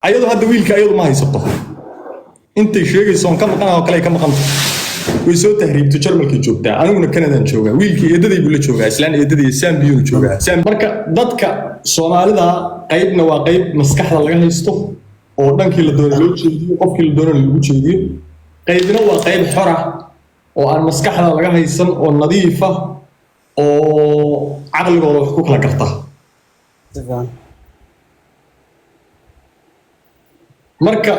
ayadu hadda wiilka ayadu ma haysato intay sheegayso on ka maqan oo kale ka maqan way soo tahriibto Jarmalka joogtaa aniguna Canada joogaa wiilkii eedaday buu la joogaa islaan eedaday Sambia joogaa marka dadka Soomaalida qaybna waa qayb maskaxda laga haysto oo dhankii la doonayo loo jeediyo qofkii la doonayo lagu jeediyo qaybna waa qayb xor ah oo aan maskaxda laga haysan oo nadiif ah oo aqligooda wax ku kala garta marka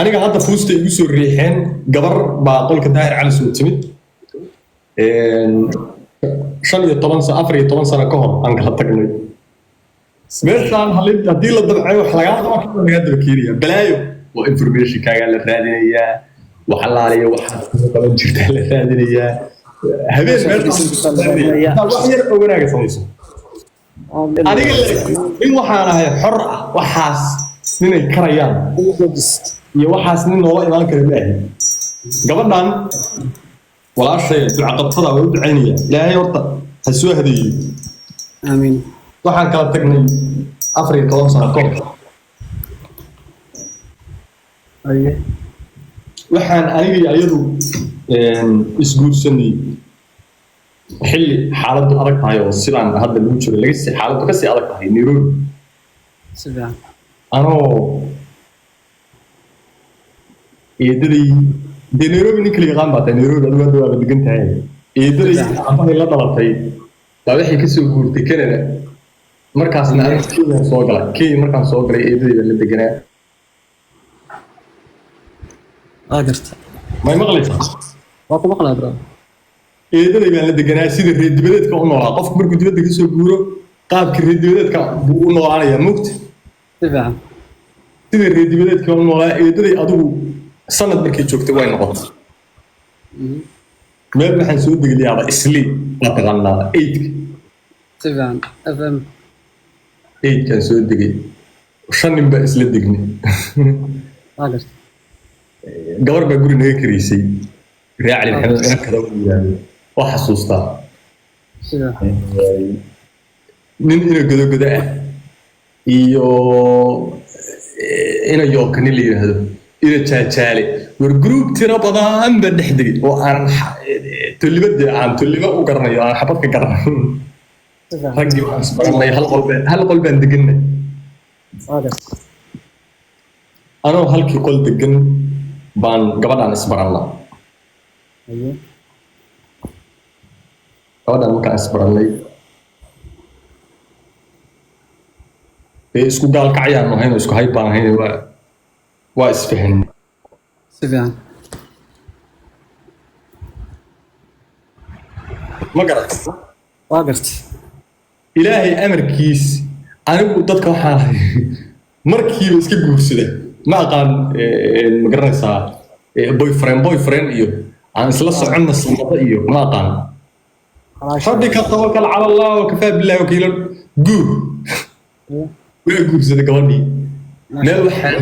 aniga hadda fuusta igu soo riixeen gabar baa qolka daahir cali soo timid 15 sano ka hor aan kala tagnay meeshaan haddii la dabcay wax laga daba keenaya balaayo oo information kaaga la raadinayaa wax laaliyo waxa qaban jirta la raadinayaa habeen meeshaan wax yar oo wanaag samayso aniga in waxaan ahay xor ah waxaas ninay karayaan iyo waxaas nin noola imaan kara ma ahin gabadhan walaashay ducaqabtada way u ducaynaya ilaahay horta ha soo hadeeyo amiin waxaan kala tagnay 14 sano ka hor waxaan aniga iyo ayadu isguursanay xilli xaaladdu adag tahay oo sidaan hadda lagu jiro laga sii xaaladdu ka sii adag tahay Nairobi sidaan anoo eedaday Nairobi ninka la yaqaan baa Nairobi adiga waa degan tahay eedaday afay la dhalatay baa waxay ka soo guurtay Canada markaasna aan soo galay markaan soo galay eedaday la deganaa agarta ma maqlaysaa waa ku maqlaa bro eedaday baan la deganaa sida reer dibadeedka u noolaa qofku markuu dibadda ka soo guuro qaabka reer dibadeedka buu u noolaanaya mugti sidaan sida reer dibadeedka u noolaa eedaday adigu sanad markay joogtay way noqotay meel waxaan soo deglayaaba isli la taqaanaa 8 sidaan fm 8 kan soo degay shan nin baa isla degnay agarta gabar baa guri naga kariisay raacli maxamed ina kada weeyaan oo xasuustaa sidaan nin ina godogoda ah iyo ina yookani la yiraahdo ina jaajaale war group tira badan ba dhexdegay oo aan tulliba u garanayo aan xabad ka garanayo raggi waxaan isbaranay hal qol baan deganay anoo halkii qol degan baan gabadhaan isbarannay gabadhaan markaan isbarannay isku gaalkacyaan ahayn isku hayb baan ahayn waa isfahanay sidaan ma garat waa gartay ilaahay amarkiis anigu dadka waxaan ahay markiiba iska guursada ma aqaan ma garanaysaa boyfriend iyo aan isla soconna sanado iyo ma aqaan rabbika tawakkal cala allah wa kafaa billahi wakiila guur waa guursada gabadhii meel waxaan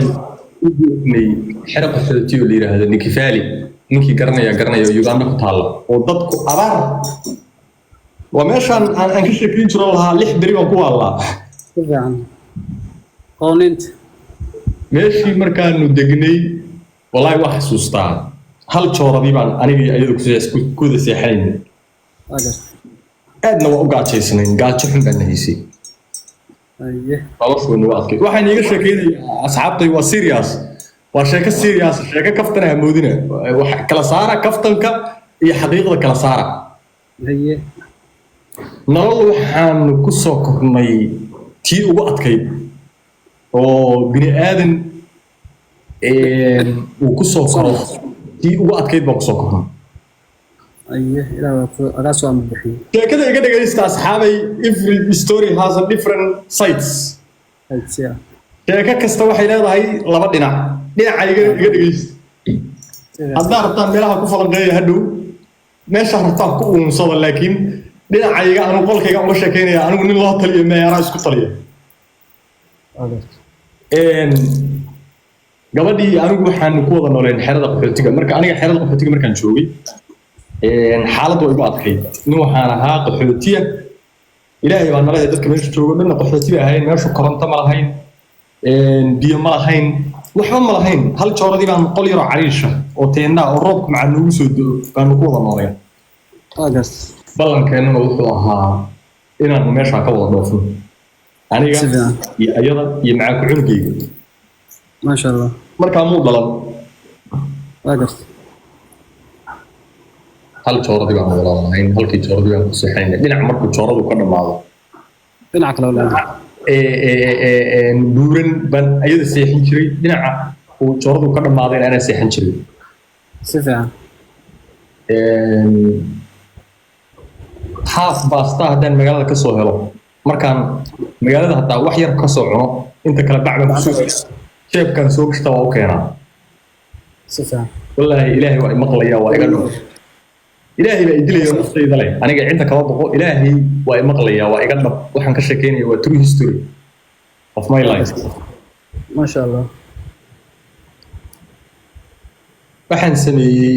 u guurnay xero qaxootiyo la yiraahdo Nikifali ninkii garanaya Uganda ku taala oo dadku abaar waa meeshaan aan ka sheekeyn jiro lahaa 6 bari baan ku waalaa sidaan qoonint meeshii markaanu degnay wallahi wax xasuustaa hal jooradii baan aniga iyo ayadu ku wada seexanaynay aadna waa u gaajaysnayn gaajo xun baan haysay noloshooda waa adkay waxaan iiga sheekeynayaa asxaabtay waa serious waa sheeko serious sheeko kaftana moodina wax kala saara kaftanka iyo xaqiiqda kala saara nolol waxaan ku soo kornay tii ugu adkayd oo bini aadan uu ku soo koro tii ugu adkayd baan ku soo kornay sheekada iga dhagaysta asxaabay every story has a different sides sheeko kasta waxay leedahay laba dhinac dhinaca iga dhagaysta haddaa rabtaan meelaha ku falanqeeya hadhow meesha rabtaan ku uumsada laakiin dhinacayga anu qolkayga uga sheekeynaya anigu nin loo taliyo meeyaraa isku taliya gabadhii anigu waxaan ku wada nooleen xerada qaxootiga marka aniga xerada qaxootiga markaan joogay xaaladdu way igu adkayd nin waxaan ahaa qaxootiya ilaahay baa nala dadka meesha joogo dhanna qaxootiga ahayn meeshu koronto ma lahayn biyo ma lahayn waxba ma lahayn hal jooradii baan qol yaroo cariisha oo teennaa oo roobka macaa noogu soo do baanu ku wada noolayn واقرت ballankeenana wuxuu ahaa inaanu meeshaa ka wada dhoofno aniga iyo ayada iyo macaa ku cunugayga ما شاء الله markaa muu dhalan واقرت hal jooradii baan wada lahayn halkii jooradii baan ku seexaynay dhinac markuu jooradu ka dhammaado بنعك الأولاد buuran baan ayada seexin jiray dhinaca uu jooradu ka dhammaadayna anaa seexin jiray سفيان haaf baasta haddaan magaalada ka soo helo markaan magaalada hataa wax yar ka soo cuno inta kale bacdan kusoo jeebkan soo gashta waa u keenaa سفيان wallaahi ilaahay waa imaqlaya waa iga dhow ilaahay baa idilaya naftayda leh aniga cidda kaba boqo ilaahay waa imaqlaya waa iga dhab waxaan ka sheekeynaya waa true history of my life ما شاء الله waxaan sameeyey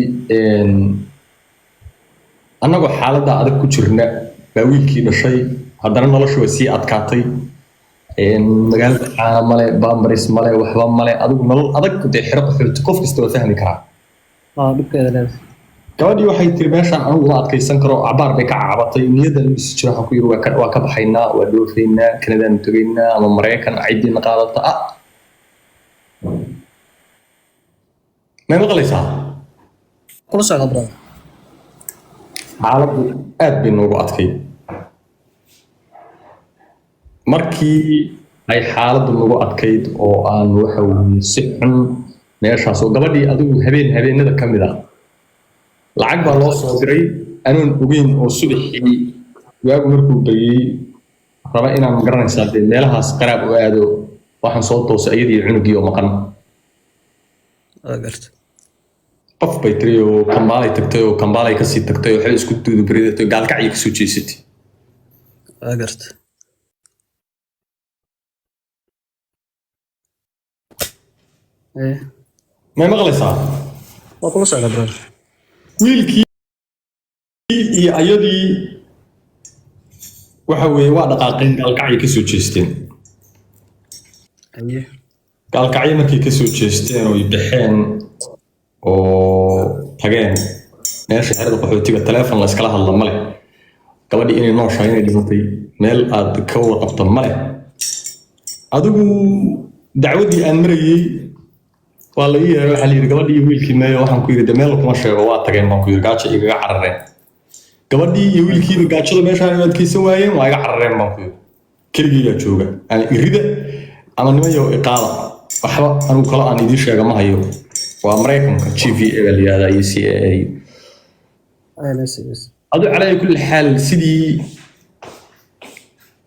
annagoo xaaladda adag ku jirna baa wiilkii dhashay haddana noloshu way sii adkaatay magaalada caana male baambaris male waxba male adigu nolol adag dee xiro qaxooti qof kasta waa fahmi karaa بك هذا لازم gabadhii waxay tiri meeshaan anigu uma adkaysan karo cabaar bay ka cabatay niyadan isu jira waxaan ku yiri waa ka baxaynaa waa dhoofaynaa kanadaanu tegaynaa ama maraykan cidiina qaadata may maqlaysaa كل سنة برا xaaladdu aad bay noogu adkay markii ay xaaladdu nagu adkayd oo aan waxa weeye si xun meeshaas oo gabadhii adigu habeenada ka mid ah lacag baa loo soo diray anoon ogeyn oo subaxii waagu markuu bariyey raba inaan garanaysaa dee meelahaas qaraab u aado waxaan soo toosay iyadii cunugii oo maqan واقرت qof bay tiri oo kambaalay tagtay oo kambaalay kasii tagtay oo waxay isku duudubridatay gaalkacyi kasoo jeesatay واقرت ايه may maqlaysaa وكل سنة برا wiilkii iyo ayadii waxa weeye waa dhaqaaqeen gaalkacyi kasoo jeesteen ايه gaalkacyo markay kasoo jeesteen oo ay baxeen oo tageen meesha xerada qaxootiga taleefon la iskala hadla male gabadhii inay nooshahay inay dhimatay meel aad ka warqabto male adigu dacwadii aan marayey waa la ii yeeray waxaa la yidhi gabadhii iyo wiilkii meeyo waxaan ku yidhi de meel kuma sheego waa tageen baan ku yidhi gaajo igaga carareen gabadhii iyo wiilkiiba gaajada meeshaan ay adkaysan waayeen waa iga carareen baan ku yidhi keligii baa jooga ama irida ama nimayo iqaada waxba anigu kale aan idiin sheega ma hayo waa maraykanka GVA baa la yihahdaa iyo CAA ايه ليس بس adu calaa kulli xaal sidii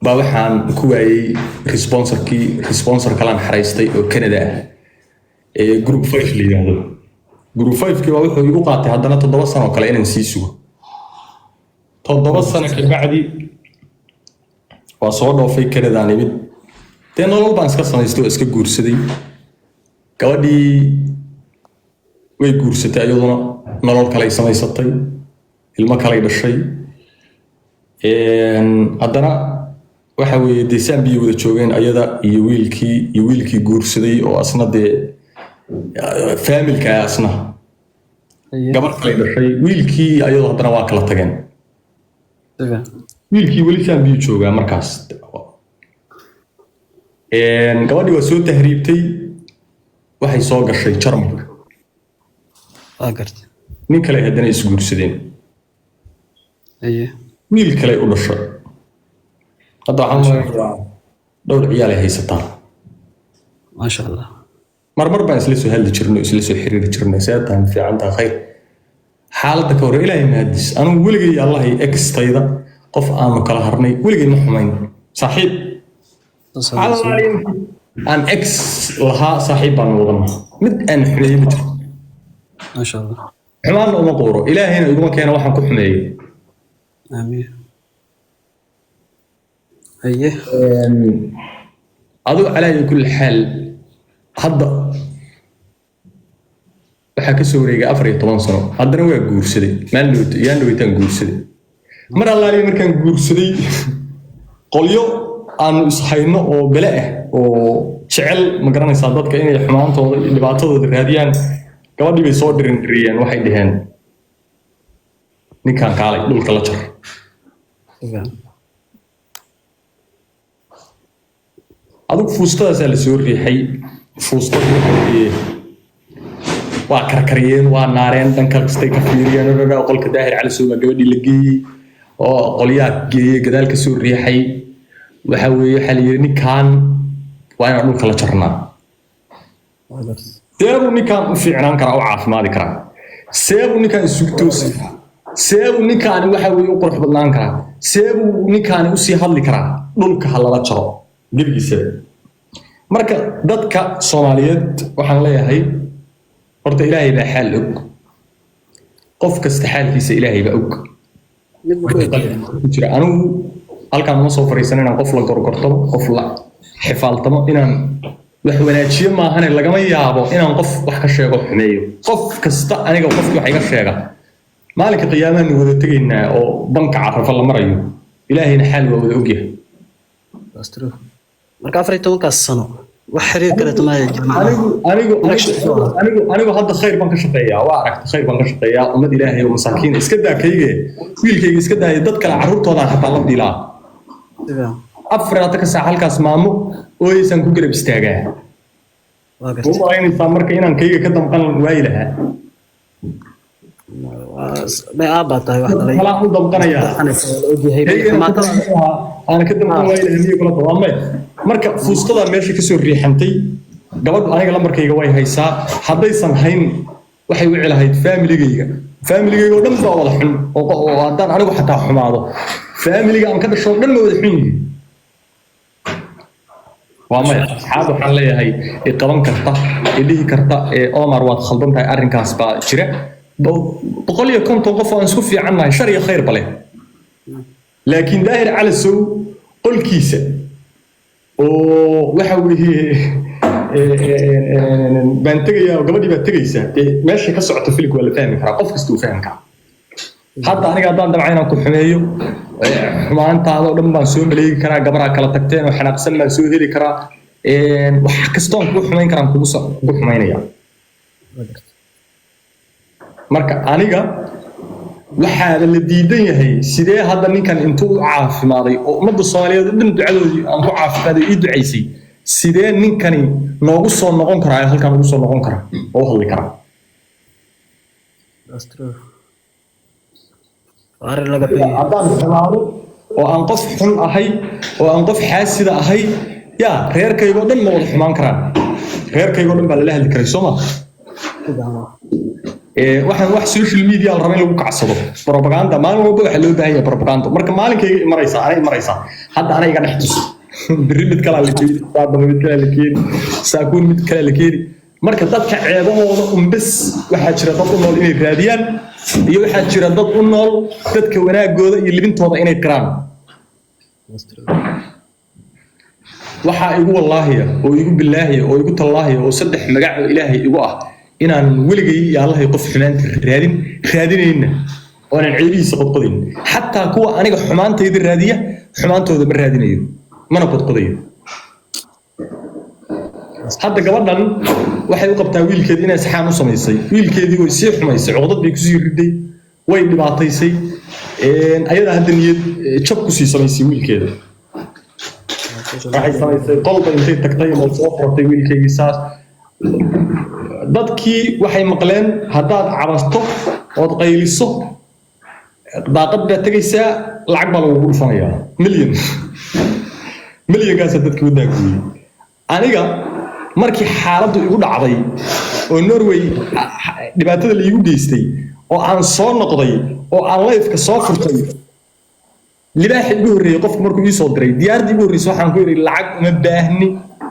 baa waxaan ku waayey responsor kalaan xaraystay oo Canada ah ee group 5 la yiraahdo group 5 baa wuxuu igu qaatay haddana 7 sano kale inaan sii sugo 7 sano ka bacdi waa soo dhoofay Canada nimid dee nolol baan iska samaystay oo iska guursaday gabadhii way guursatay iyaduna nolol kale ay samaysatay ilmo kale dhashay haddana waxa weeye deesaan biyo wada joogeen ayada iyo wiilkii guursaday oo asna dee faamilka asna ايه gabar kale dhashay wiilkii ayadoo haddana waa kala tageen سفيان wiilkii weli saan biyo joogaa markaas gabadhii waa soo tahriibtay waxay soo gashay Jarmalka واقرت nin kale haddana is guursadeen ايه wiil kale u dhashay hadda waxaan dhowr ciyaal ay haysataa ما شاء الله marmar baan isla soo hadli jirnay isla soo xiriiri jirnay seetaan fiicantaa khayr xaaladda ka hor ilaahay maadis anigu weligay allahay extayda qof aanu kala harnay weligay ma xumayn saaxiib aan ex lahaa saaxiib baan wadana mid aan xumeeyey ma jiro ما شاء الله xumaanna uma qooro ilaahayna iguma keena waxaan ku xumeeyey امين ايه adigu calaa kulli xaal hadda waxaa ka soo wareegay 14 sano haddana waa guursaday yaan dhawaytaan guursaday mar allaaliya markaan guursaday qolyo aanu ishayno oo bele ah oo jecel ma garanaysaa dadka inay xumaantooda iyo dhibaatadooda raadiyaan gabadhii bay soo dhirindiriyeen waxay dhaheen ninkan kaalay dhulka la jar adigu fuustadaasaa la soo riixay fuustadu waa karkariyeen waa naareen dhanka kastay ka fiiriyeen qolka daahir cali sooba gabadhii la geeyey oo qolyaa geeyey gadaal ka soo riixay waxa weeye waxaa la yidhi ninkan waa inaan dhulka la jarnaa seebuu ninkan u fiicnaan karaa u caafimaadi karaa seebuu ninkan isugu toosi karaa seebuu ninkaani waxa weeye u qurux badnaan karaa seebuu ninkaani usii hadli karaa dhulka ha lala jaro gebigiisa marka dadka Soomaaliyeed waxaan leeyahay horta ilaahay baa xal og qof kasta xaalkiisa ilaahay baa og jira anigu halkaan ma soo fariisan inaan qof la gorgorto qof la xifaaltamo inaan wax wanaajiyo ma ahan lagama yaabo inaan qof wax ka sheego xumeeyo qof kasta aniga qofkii wax iga sheega maalinka qiyaamaha wada tagaynaa oo banka carfa la marayo ilaahayna xal waa wada og yahay marka 14 sano wax xiriir kale tamay anigu hadda khayr baan ka shaqeeyaa waa aragtay khayr baan ka shaqeeyaa ummad ilaahay oo masaakiin iska daa kayga wiilkayga iska daa dad kale carruurtooda xataa la dilaa afraad ka saac halkaas maamo oo aysan ku garab istaagaa waa inay marka inaan kayga ka damqan waay lahaa ما أبغى واحد لا أقول ضمقنا أنا كده ما وايد هني كلا طوام مركب فوسطة ماشي كسر ريحنتي قبل أنا قلنا مركب جواي هيسا حدا يصنعين وحي وعلى هيد فاميلي جيجا ودم واضح وعدان أنا وحتى حماضة فاميلي جيجا أنا كده شغل دم واضحين وما أصحابه حلي هاي القلم كرتا اللي كرتا أمر واد خلطان تاي أرين كاسبا شرع بقول لكم توقفوا أن سوفي عنا شرية خير بله لكن داير على السوق قل كيسة وحوي بنتجي وقبل بنتجيسة ماشي كسرت فيك ولا فاهم كرا قف كستو فاهم كرا حتى أنا قاعد أندم عينا كل حمايو ما أنت هذا لما نسوي ملي كرا قبرها كلا تكتين وحنا قسمنا نسوي ذي كرا وحكستون كل حماين كرا كوسا كل حماين يعني marka aniga waxa la diidan yahay sidee hadda ninkan intuu caafimaaday oo umada Soomaaliyeed dhan ducadoodii aan ku caafimaaday ii duceysay sidee ninkani noogu soo noqon karaa halkan ugu soo noqon karaa oo hadli karaa haddaan xamaado oo aan qof xun ahay oo aan qof xaasida ahay yaa reerkayga dhan ma wada xumaan karaan reerkayga dhan baa la hadli karay Soomaa waxaan wax social media la rabay lagu kacsado propaganda maalin walba waxa loo baahan yahay propaganda marka maalinkayga maraysa hadda ana iga dhaxtus birrimid kala la jeeyo saadaba mid kala la keen saakuun mid kala la keen marka dadka ceebahooda bas waxa jira dad u nool inay raadiyaan iyo waxa jira dad u nool dadka wanaagooda iyo libintooda inay qiraan waxa igu wallaahi oo igu billaahi oo igu tallaahi oo saddex magac oo ilaahay igu ah inaan weligay iyo Allah qof xumaanta raadinayna oo aan ceeliisa qodqodin hatta kuwa aniga xumaantayda raadiya xumaantooda ma raadinayo mana qodqodayo hadda gabadhan waxay u qabtaa wiilkeed inay saxaan u sameysay wiilkeedii way sii xumaysay codad bay ku sii riday way dhibaataysay ayada hadda niyad jab ku sii sameysay wiilkeeda waxay samaysay qolba intay tagtay oo soo qortay wiilkeedii saas dadkii waxay maqleen haddaad cabasto ood qayliso daaqad baa tagaysaa lacag baa lagu dhufanayaa milyankaas dadkii wadaagayay aniga markii xaaladdu igu dhacday oo Norway dhibaatada la igu geystay oo aan soo noqday oo aan live-ka soo furtay libaax igu horeeyay qofku markuu ii soo diray diyaardi igu horeeyay waxaan ku yiri lacag uma baahni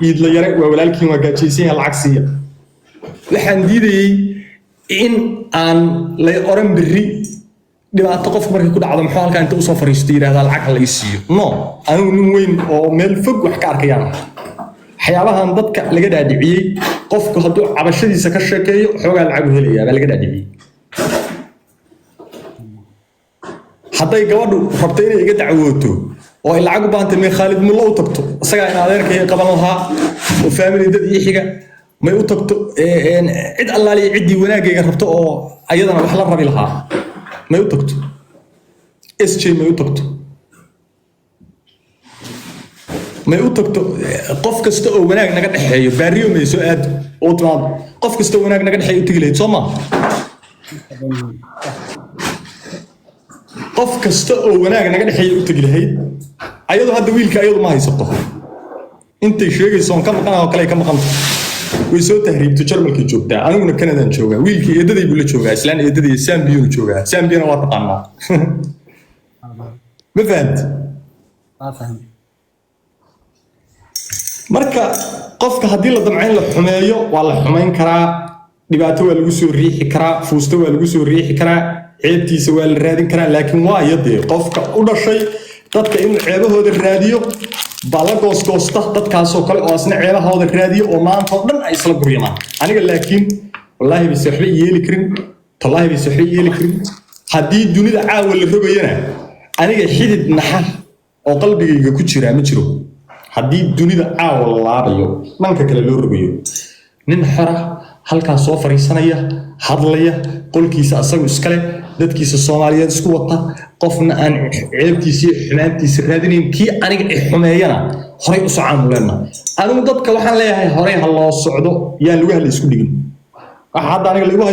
iid la yare waa walaalkiin waa gaajaysan lacag siiya waxaan diidayay in aan la oran biri dhibaato qof markay ku dhacdo maxaa halka inta u soo fariistay yiraahdo lacag la isiiyo no anigu nin weyn oo meel fog wax ka arkayaan waxyaabahan dadka laga dhaadhiciyay qofku hadduu cabashadiisa ka sheekeeyo xoogaa lacag u helayaa baa laga dhaadhiciyay hadday gabadhu rabto inay iga dacwooto oo lacag u baahantay may Khalid Mullo u tagto asaga in adeerkay qaban lahaa oo family dad ii xiga may u tagto cid allaali cidii wanaagayga rabto oo ayadana wax la rabi lahaa may u tagto SJ may u tagto may u tagto qof kasta oo wanaag naga dhaxeeyo baariyo may soo aad oo timaad qof kasta oo wanaag naga dhaxeeyo tagi lahayd Soomaa qof kasta oo wanaag naga dhaxeeyo u tagi lahayd ayadoo hadda wiilka ayadu ma haysato intay sheegayso ka maqan oo kale ka maqan way soo tahriibto Jarmalka joogtaa aniguna Canada joogaa wiilkii eedaday buu la joogaa islaan eedaday Zambia joogaa Zambia waa taqaanaa ma fahant marka qofka hadii la damcayn la xumeeyo waa la xumeyn karaa dhibaato waa lagu soo riixi karaa fuusto waa lagu soo riixi karaa ceebtiisa waa la raadin karaa laakiin waa yadee qofka u dhashay dadka inuu ceebahooda raadiyo bala goosta dadkaas oo kale oo asna ceebahooda raadiyo oo maanta oo dhan ay isla guriyaan aniga laakiin wallahi bi saxri yeeli karin wallahi bi saxri yeeli karin hadii dunida caawa la rogayana aniga xidid naxar oo qalbigayga ku jira ma jiro hadii dunida caawa la laabayo dhanka kale loo rogayo nin xara halkaas soo fariisanaya hadlaya qolkiisa asagu iskale dadkiisa Soomaaliyeed isku wata qofna aan ceebtiisa xumaantiisa raadinayn kii aniga xumeeyana horay u socaamuleena anigu dadka waxaan leeyahay horay ha loo socdo yaa lagu hal isku dhigin waxa hadda aniga lagu